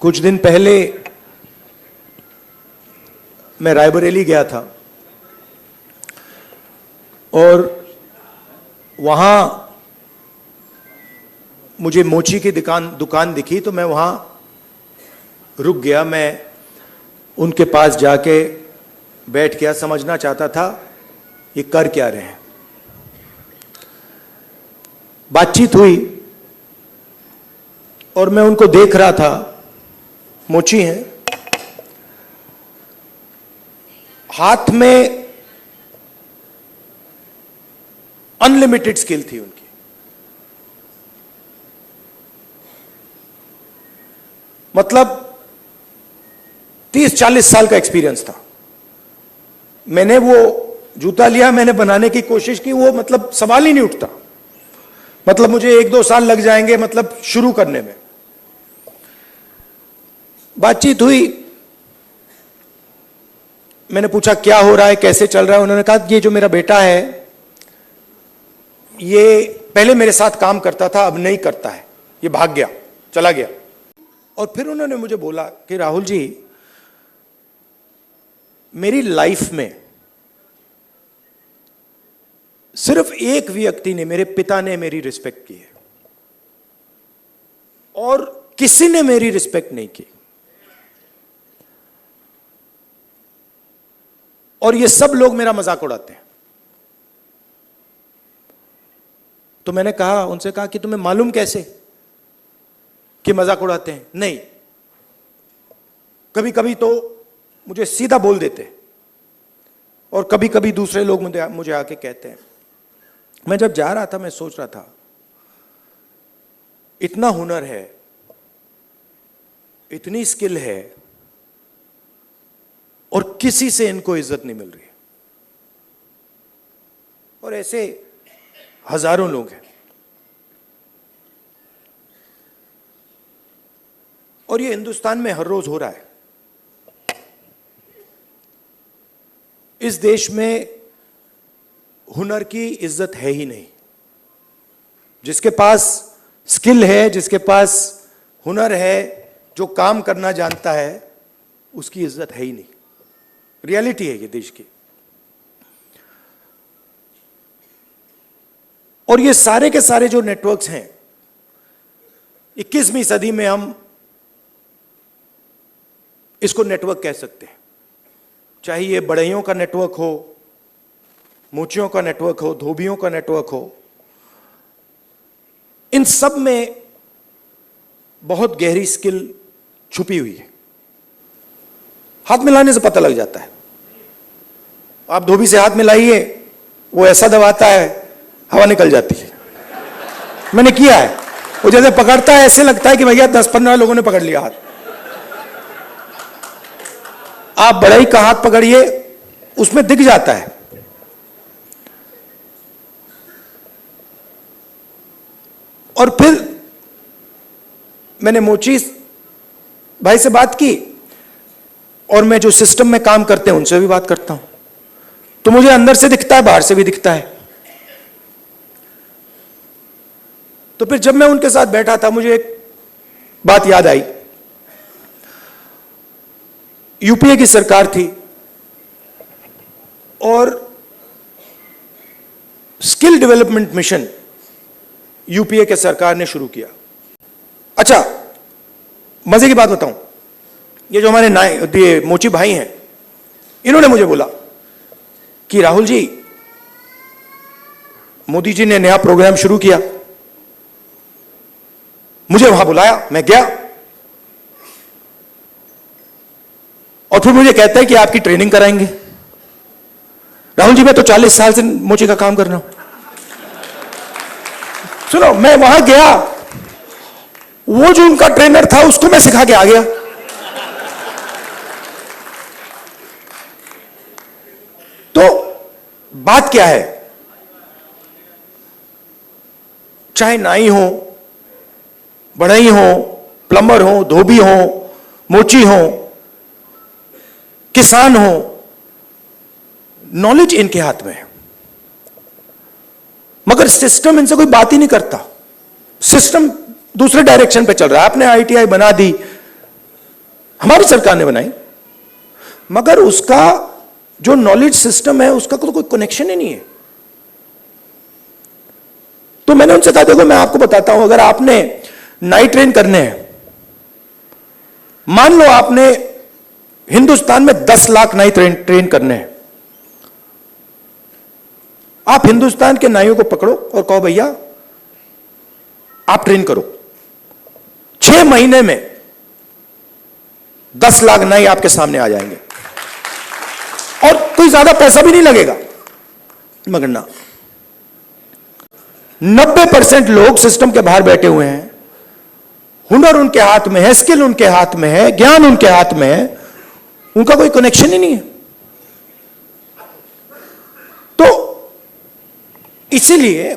कुछ दिन पहले मैं रायबरेली गया था और वहां मुझे मोची की दुकान दिखी, तो मैं वहां रुक गया। मैं उनके पास जाके बैठ गया, समझना चाहता था ये कर क्या रहे हैं। बातचीत हुई और मैं उनको देख रहा था। मोची हैं, हाथ में अनलिमिटेड स्किल थी उनकी। मतलब 30-40 साल का एक्सपीरियंस था। मैंने वो जूता लिया, मैंने बनाने की कोशिश की, वो मतलब सवाल ही नहीं उठता। मतलब मुझे 1-2 साल लग जाएंगे मतलब शुरू करने में। बातचीत हुई, मैंने पूछा क्या हो रहा है, कैसे चल रहा है। उन्होंने कहा ये जो मेरा बेटा है ये पहले मेरे साथ काम करता था, अब नहीं करता है, ये भाग गया, चला गया। और फिर उन्होंने मुझे बोला कि राहुल जी, मेरी लाइफ में सिर्फ एक व्यक्ति ने, मेरे पिता ने मेरी रिस्पेक्ट की है और किसी ने मेरी रिस्पेक्ट नहीं की। और ये सब लोग मेरा मजाक उड़ाते हैं। तो मैंने कहा, उनसे कहा कि तुम्हें मालूम कैसे कि मजाक उड़ाते हैं? नहीं, कभी कभी तो मुझे सीधा बोल देते और कभी कभी दूसरे लोग मुझे आके कहते हैं। मैं जब जा रहा था मैं सोच रहा था, इतना हुनर है, इतनी स्किल है और किसी से इनको इज्जत नहीं मिल रही। और ऐसे हजारों लोग हैं। और ये हिंदुस्तान में हर रोज हो रहा है। इस देश में हुनर की इज्जत है ही नहीं। जिसके पास स्किल है, जिसके पास हुनर है, जो काम करना जानता है, उसकी इज्जत है ही नहीं। रियलिटी है ये देश की। और ये सारे के सारे जो नेटवर्क्स हैं, 21वीं सदी में हम इसको नेटवर्क कह सकते हैं। चाहे ये बढ़इयों का नेटवर्क हो, मोचियों का नेटवर्क हो, धोबियों का नेटवर्क हो, इन सब में बहुत गहरी स्किल छुपी हुई है। हाथ मिलाने से पता लग जाता है। आप धोबी से हाथ मिलाइए, वो ऐसा दबाता है हवा निकल जाती है। मैंने किया है। वो जैसे पकड़ता है ऐसे लगता है कि भैया 10-15 लोगों ने पकड़ लिया हाथ। आप बढ़ई का हाथ पकड़िए, उसमें दिख जाता है। और फिर मैंने मोची भाई से बात की और मैं जो सिस्टम में काम करते हैं उनसे भी बात करता हूं, तो मुझे अंदर से दिखता है, बाहर से भी दिखता है। तो फिर जब मैं उनके साथ बैठा था, मुझे एक बात याद आई। यूपीए की सरकार थी और स्किल डेवलपमेंट मिशन यूपीए के सरकार ने शुरू किया। अच्छा, मजे की बात बताऊं, ये जो हमारे मोची भाई हैं, इन्होंने मुझे बोला कि राहुल जी, मोदी जी ने नया प्रोग्राम शुरू किया। मुझे वहां बुलाया, मैं गया और फिर मुझे कहता है कि आपकी ट्रेनिंग कराएंगे। राहुल जी, मैं तो 40 साल से मोची का काम कर रहा हूं। सुनो, मैं वहां गया, वो जो उनका ट्रेनर था उसको मैं सिखा के आ गया। तो बात क्या है, चाहे नाई हो, बढ़ई हो, प्लम्बर हो, धोबी हो, मोची हो, किसान हो, नॉलेज इनके हाथ में है। मगर सिस्टम इनसे कोई बात ही नहीं करता। सिस्टम दूसरे डायरेक्शन पे चल रहा है। आपने आईटीआई बना दी, हमारी सरकार ने बनाई, मगर उसका जो नॉलेज सिस्टम है उसका तो कोई कनेक्शन ही नहीं है। तो मैंने उनसे कहा देखो मैं आपको बताता हूं, अगर आपने नाइट ट्रेन करने हैं, मान लो आपने हिंदुस्तान में 10 लाख नाइट ट्रेन करने हैं, आप हिंदुस्तान के नाइयों को पकड़ो और कहो भैया आप ट्रेन करो, 6 महीने में 10 लाख नाई आपके सामने आ जाएंगे और कोई ज्यादा पैसा भी नहीं लगेगा। मगर ना, 90% लोग सिस्टम के बाहर बैठे हुए हैं, हुनर उनके हाथ में है, स्किल उनके हाथ में है, ज्ञान उनके हाथ में है, उनका कोई कनेक्शन ही नहीं है। तो इसीलिए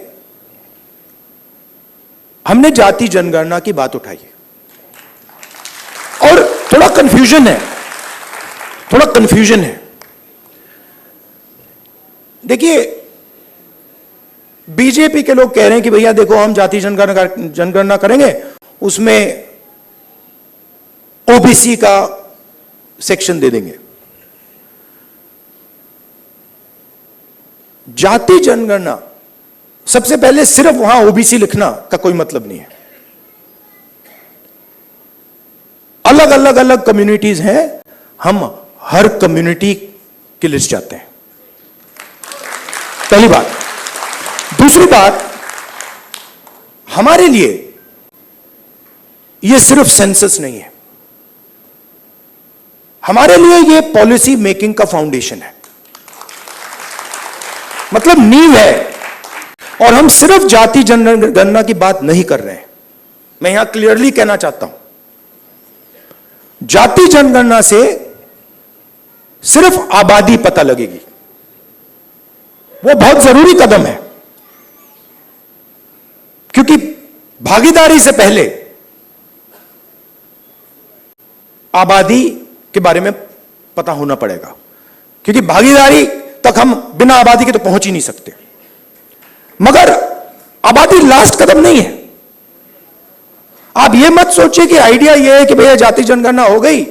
हमने जाति जनगणना की बात उठाई है और थोड़ा कंफ्यूजन है। देखिए, बीजेपी के लोग कह रहे हैं कि भैया देखो हम जाति जनगणना करेंगे, उसमें ओबीसी का सेक्शन दे देंगे। जाति जनगणना सबसे पहले सिर्फ वहां ओबीसी लिखना का कोई मतलब नहीं है। अलग कम्युनिटीज हैं, हम हर कम्युनिटी की लिस्ट चाहते हैं, पहली बात। दूसरी बात, हमारे लिए यह सिर्फ सेंसस नहीं है, हमारे लिए यह पॉलिसी मेकिंग का फाउंडेशन है, मतलब नींव है। और हम सिर्फ जाति जनगणना की बात नहीं कर रहे हैं, मैं यहां क्लियरली कहना चाहता हूं, जाति जनगणना से सिर्फ आबादी पता लगेगी, वो बहुत जरूरी कदम है, क्योंकि भागीदारी से पहले आबादी के बारे में पता होना पड़ेगा, क्योंकि भागीदारी तक हम बिना आबादी के तो पहुंच ही नहीं सकते। मगर आबादी लास्ट कदम नहीं है। आप यह मत सोचिए कि आइडिया यह है कि भैया जाति जनगणना हो गई,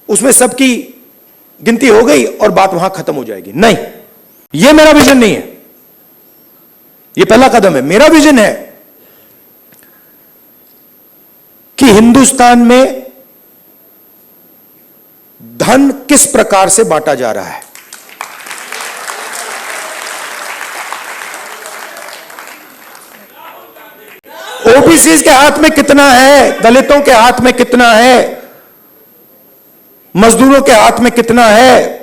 उसमें सबकी गिनती हो गई और बात वहां खत्म हो जाएगी। नहीं, यह मेरा विजन नहीं है, यह पहला कदम है। मेरा विजन है कि हिंदुस्तान में धन किस प्रकार से बांटा जा रहा है, ओबीसी के हाथ में कितना है, दलितों के हाथ में कितना है, मजदूरों के हाथ में कितना है,